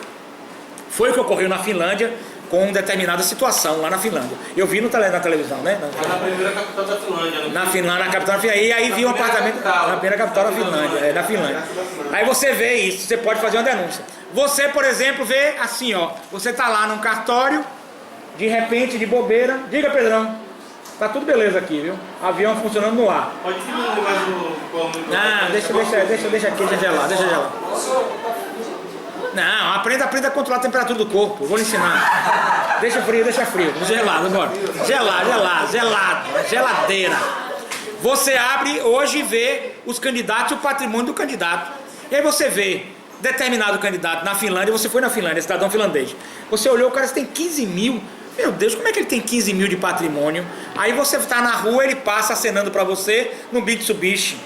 Foi o que ocorreu na Finlândia com determinada situação lá na Finlândia. Eu vi na televisão, né? Na primeira capital da Finlândia. Na Finlândia, na capital da Finlândia. E aí vi um apartamento na primeira capital da Finlândia, na Finlândia. Aí você vê isso, você pode fazer uma denúncia. Você, por exemplo, vê assim, ó. Você tá lá num cartório, de repente, de bobeira. Diga, Pedrão. Tá tudo beleza aqui, viu? Avião funcionando no ar. Pode diminuir mais o... Não, deixa aqui, deixa gelar. Não, aprenda a controlar a temperatura do corpo. Eu vou lhe ensinar. Deixa frio. Gelado, bora. Geladeira. Você abre hoje e vê os candidatos e o patrimônio do candidato. E aí você vê determinado candidato na Finlândia, você foi na Finlândia, cidadão finlandês. Você olhou, o cara tem 15 mil. Meu Deus, como é que ele tem 15 mil de patrimônio? Aí você está na rua, ele passa acenando para você no Mitsubishi.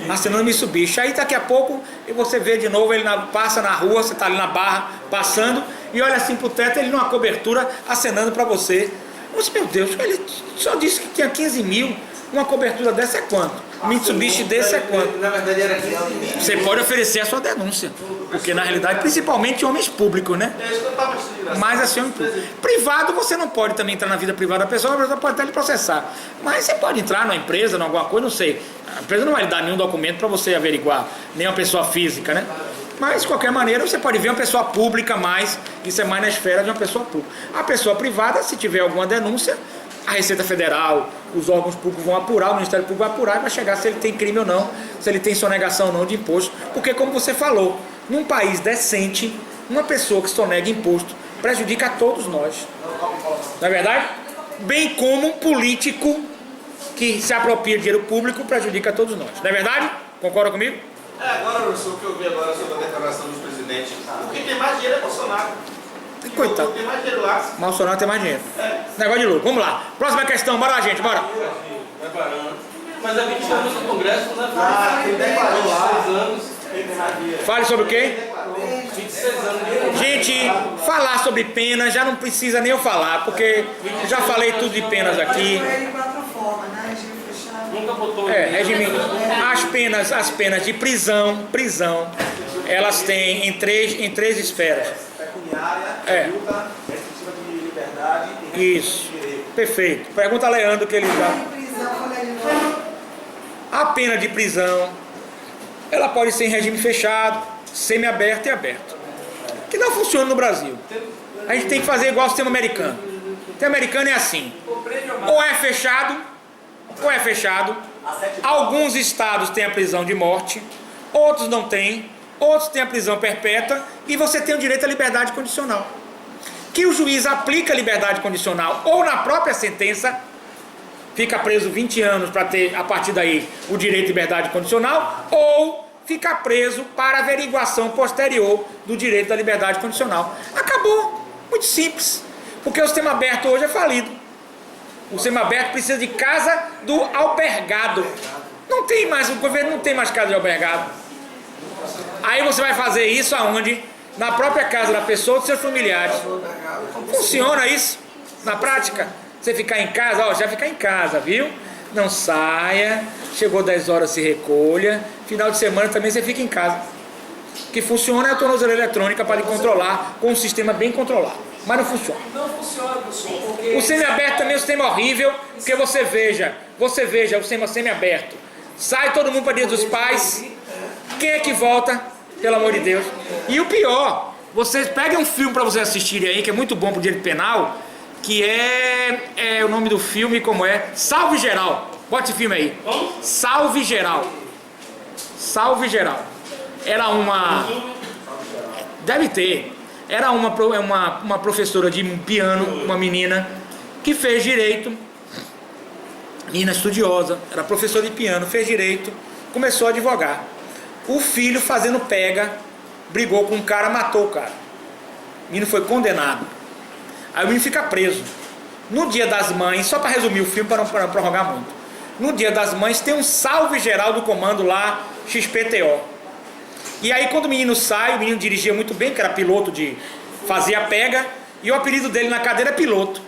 Acenando Mitsubishi. Aí daqui a pouco você vê de novo, ele passa na rua, você está ali na barra, passando, e olha assim pro teto, ele numa cobertura, acenando para você. Mas, meu Deus, ele só disse que tinha 15 mil, uma cobertura dessa é quanto? Mitsubishi desse é quanto? Na verdade era 15 mil. Você pode oferecer a sua denúncia, porque na realidade, principalmente homens públicos, né? Mas assim, privado você não pode também entrar na vida privada da pessoa, a pessoa pode até lhe processar. Mas você pode entrar numa empresa, em alguma coisa, não sei. A empresa não vai lhe dar nenhum documento para você averiguar, nem uma pessoa física, né? Mas de qualquer maneira você pode ver uma pessoa pública, mas isso é mais na esfera de uma pessoa pública. A pessoa privada, se tiver alguma denúncia, a Receita Federal, os órgãos públicos vão apurar, o Ministério Público vai apurar e vai chegar se ele tem crime ou não, se ele tem sonegação ou não de imposto. Porque, como você falou, num país decente, uma pessoa que sonega imposto prejudica a todos nós. Não é verdade? Bem como um político que se apropria de dinheiro público prejudica a todos nós. Não é verdade? Concorda comigo? Agora, professor, o que eu vi agora sobre a declaração dos presidentes. O que tem mais dinheiro é Bolsonaro. Coitado. Tem mais dinheiro lá. Bolsonaro tem mais dinheiro. Negócio de louco. Vamos lá. Próxima questão. Bora lá, gente. Bora. Mas há 20 anos no Congresso, né? Tem 26 anos. Fale sobre o quê? 26 anos. Gente, falar sobre penas já não precisa nem eu falar, porque eu já falei tudo de penas aqui. Ele de outra forma, né? Regime fechado. Nunca botou Regime. As penas de prisão, elas têm em três esferas. pecuniária, multa, restritiva de liberdade e Isso. Perfeito. Pergunta a Leandro que ele já. Prisão, olha de novo. A pena de prisão, ela pode ser em regime fechado, semiaberto e aberto. Que não funciona no Brasil. A gente tem que fazer igual o sistema americano. O sistema americano é assim. Ou é fechado. Alguns estados têm a prisão de morte, outros não têm, outros têm a prisão perpétua e você tem o direito à liberdade condicional. Que o juiz aplica a liberdade condicional ou na própria sentença, fica preso 20 anos para ter, a partir daí, o direito à liberdade condicional, ou fica preso para averiguação posterior do direito à liberdade condicional. Acabou. Muito Muito simples. Porque o sistema aberto hoje é falido. O sistema aberto precisa de casa do albergado. Não tem mais, o governo não tem mais casa de albergado. Aí você vai fazer isso aonde? Na própria casa da pessoa, dos seus familiares. Funciona isso na prática? Você ficar em casa, ó, já ficar em casa, viu? Não saia, chegou 10 horas, se recolha. Final de semana também você fica em casa. O que funciona é a tornozeleira eletrônica para lhe controlar, com um sistema bem controlado. Mas não funciona. Não funciona, professor, porque... O semiaberto também é um sistema horrível, porque você veja o sistema semiaberto. Sai todo mundo para Dia dos Pais. Quem é que volta? Pelo amor de Deus. E o pior, vocês peguem um filme para vocês assistirem aí, que é muito bom pro direito penal, que é o nome do filme, como é? Salve Geral. Bote esse filme aí. Salve Geral. Salve Geral. Era uma... Deve ter. Era uma professora de piano, uma menina, que fez direito. Menina estudiosa, era professora de piano, fez direito, começou a advogar. O filho, fazendo pega, brigou com um cara, matou o cara. O menino foi condenado. Aí o menino fica preso. No Dia das Mães, só para resumir o filme, para não prorrogar muito. No Dia das Mães tem um salve geral do comando lá, XPTO. E aí quando o menino sai, o menino dirigia muito bem, que era piloto fazia pega, e o apelido dele na cadeira é piloto.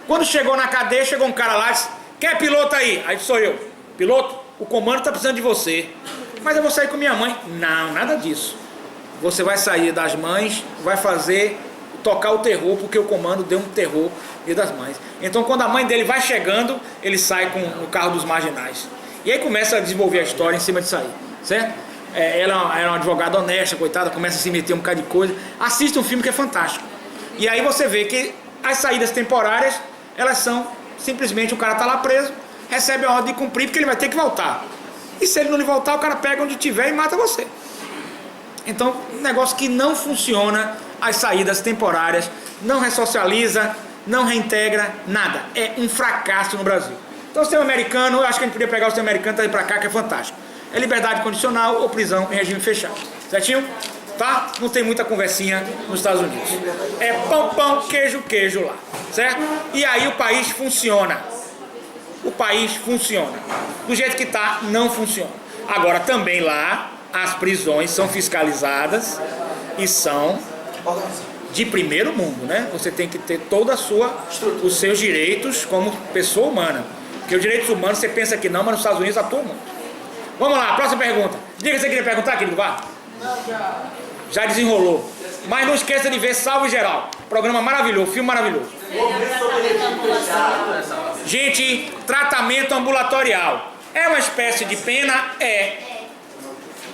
Quando chegou na cadeia, chegou um cara lá e disse: quem é piloto aí? Aí sou eu. Piloto, o comando está precisando de você. Mas eu vou sair com minha mãe. Não, nada disso. Você vai sair das mães, vai tocar o terror, porque o comando deu um terror Dia das Mães. Então quando a mãe dele vai chegando, ele sai com o carro dos marginais. E aí começa a desenvolver a história em cima disso aí, certo? Ela era uma advogada honesta, coitada, começa a se meter um bocado de coisa. Assista um filme que é fantástico. E aí você vê que as saídas temporárias, elas são simplesmente, o cara está lá preso, recebe a ordem de cumprir, porque ele vai ter que voltar. E se ele não lhe voltar, o cara pega onde tiver e mata você. Então, um negócio que não funciona, as saídas temporárias, não ressocializa, não reintegra, nada. É um fracasso no Brasil. Então o sistema americano, eu acho que a gente podia pegar o sistema americano e trazer para cá, que é fantástico. É liberdade condicional ou prisão em regime fechado. Certinho? Tá? Não tem muita conversinha nos Estados Unidos. É pão, pão, queijo, queijo lá. Certo? E aí o país funciona. O país funciona. Do jeito que está, não funciona. Agora, também lá, as prisões são fiscalizadas e são de primeiro mundo, né? Você tem que ter toda os seus direitos como pessoa humana. Porque os direitos humanos, você pensa que não, mas nos Estados Unidos atua muito. Vamos lá, próxima pergunta. Diga que você queria perguntar, querido, vá. Já desenrolou. Mas não esqueça de ver Salve Geral. Programa maravilhoso, filme maravilhoso. Gente, tratamento ambulatorial. É uma espécie de pena? É.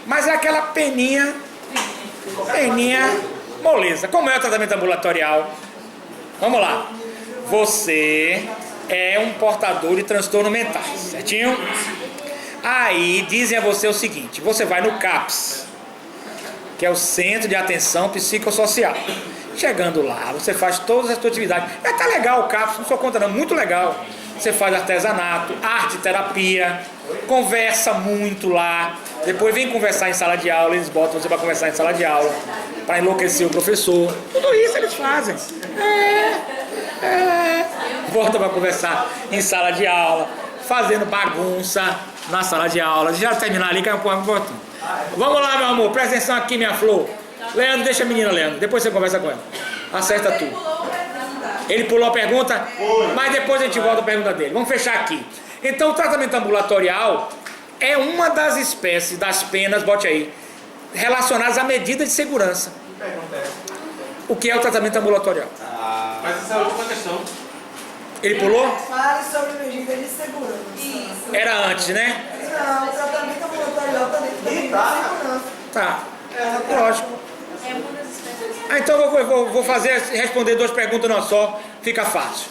Mas é aquela peninha moleza. Como é o tratamento ambulatorial? Vamos lá. Você é um portador de transtorno mental, certinho? Aí dizem a você o seguinte: você vai no CAPS, que é o Centro de Atenção Psicossocial. Chegando lá, você faz todas as suas atividades. Tá legal o CAPS, não sou contra não, muito legal. Você faz artesanato, arte, terapia, conversa muito lá. Depois vem conversar em sala de aula, eles botam você para conversar em sala de aula, para enlouquecer o professor. Tudo isso eles fazem. Bota para conversar em sala de aula, fazendo bagunça na sala de aula. Já terminar ali, cai um pouco. Vamos lá, meu amor, presta atenção aqui, minha flor. Leandro, deixa a menina, Leandro. Depois você conversa com ela. Acerta tudo. Ele pulou a pergunta, mas depois a gente volta a pergunta dele. Vamos fechar aqui. Então, o tratamento ambulatorial é uma das espécies das penas, bote aí, relacionadas à medida de segurança. O que é o tratamento ambulatorial? Mas essa é a última questão. Ele pulou? Fale sobre medida de segurança. Isso. Era antes, né? Não, o tratamento ambulatorial está dentro da medida de segurança. Tá. Lógico. É uma das espécies. Então eu vou responder duas perguntas numa só, fica fácil.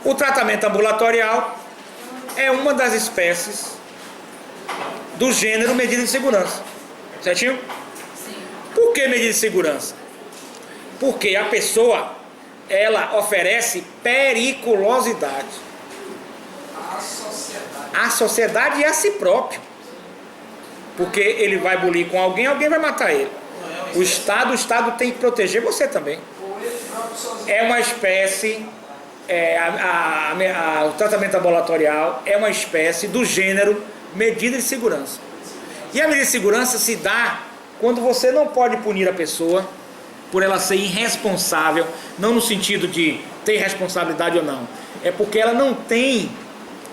O tratamento ambulatorial é uma das espécies do gênero medida de segurança. Certinho? Sim. Por que medida de segurança? Porque a pessoa, ela oferece periculosidade à sociedade e a si próprio. Porque ele vai bulir com alguém, alguém vai matar ele. O Estado tem que proteger você também. é uma espécie, o tratamento ambulatorial é uma espécie do gênero medida de segurança. E a medida de segurança se dá quando você não pode punir a pessoa por ela ser irresponsável, não no sentido de ter responsabilidade ou não, é porque ela não tem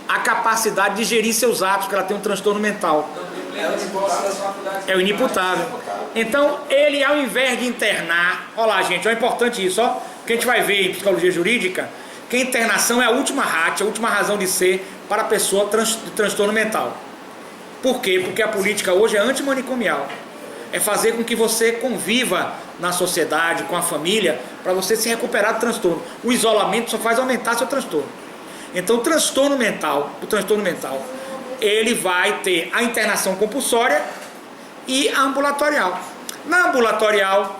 a capacidade de gerir seus atos, porque ela tem um transtorno mental. É o inimputável. Então, ele, ao invés de internar, olha lá, gente, é importante isso, ó, que a gente vai ver em psicologia jurídica, que a internação é a última ratio, a última razão de ser para a pessoa de transtorno mental. Por quê? Porque a política hoje é antimanicomial. É fazer com que você conviva na sociedade, com a família, para você se recuperar do transtorno. O isolamento só faz aumentar seu transtorno. Então, o transtorno mental, ele vai ter a internação compulsória e a ambulatorial. Na ambulatorial,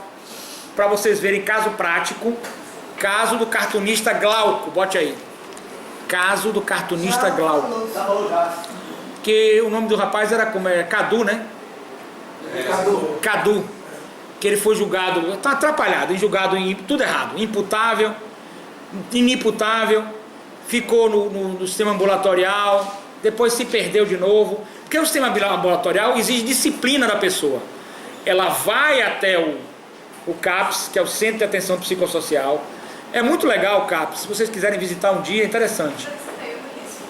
para vocês verem caso prático, caso do cartunista Glauco, bote aí. Caso do cartunista Glauco. Que o nome do rapaz era como? Cadu, né? Cadu. Que ele foi julgado, está atrapalhado, julgado em tudo errado. Imputável, inimputável, ficou no sistema ambulatorial, depois se perdeu de novo. Porque o sistema ambulatorial exige disciplina da pessoa. Ela vai até o CAPS, que é o Centro de Atenção Psicossocial. É muito legal o CAPS, se vocês quiserem visitar um dia, é interessante.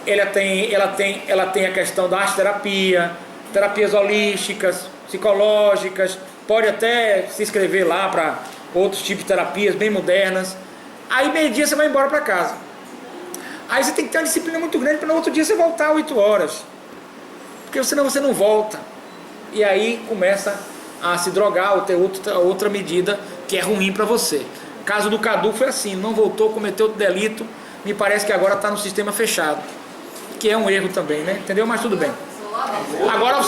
Ela tem a questão da arte-terapia, terapias holísticas, psicológicas, pode até se inscrever lá para outros tipos de terapias bem modernas. Aí meio-dia você vai embora para casa. Aí você tem que ter uma disciplina muito grande para no outro dia você voltar às 8 horas. Porque senão você não volta. E aí começa a se drogar ou ter outra medida que é ruim para você. O caso do Cadu foi assim, não voltou, cometeu outro delito, me parece que agora está no sistema fechado. Que é um erro também, né? Entendeu? Mas tudo bem. Agora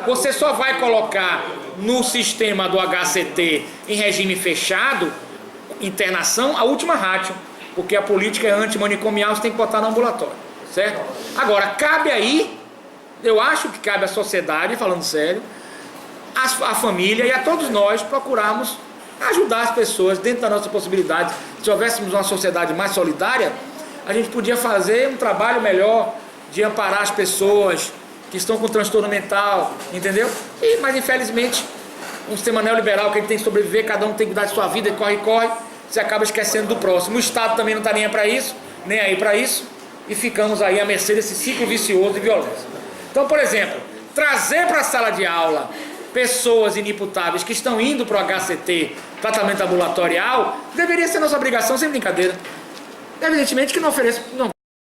você só vai colocar no sistema do HCT em regime fechado, internação, a última ratio. Porque a política é antimanicomial, você tem que botar no ambulatório, certo? Agora, cabe aí, eu acho que cabe à sociedade, falando sério, à família e a todos nós procurarmos ajudar as pessoas dentro da nossa possibilidade. Se houvéssemos uma sociedade mais solidária, a gente podia fazer um trabalho melhor de amparar as pessoas que estão com transtorno mental, entendeu? Mas infelizmente, um sistema neoliberal que a gente tem que sobreviver, cada um tem que cuidar de sua vida e corre, você acaba esquecendo do próximo. O Estado também não está nem aí para isso, e ficamos aí à mercê desse ciclo vicioso de violência. Então, por exemplo, trazer para a sala de aula pessoas inimputáveis que estão indo para o HCT, tratamento ambulatorial, deveria ser nossa obrigação, sem brincadeira. Evidentemente que não ofereço... Não.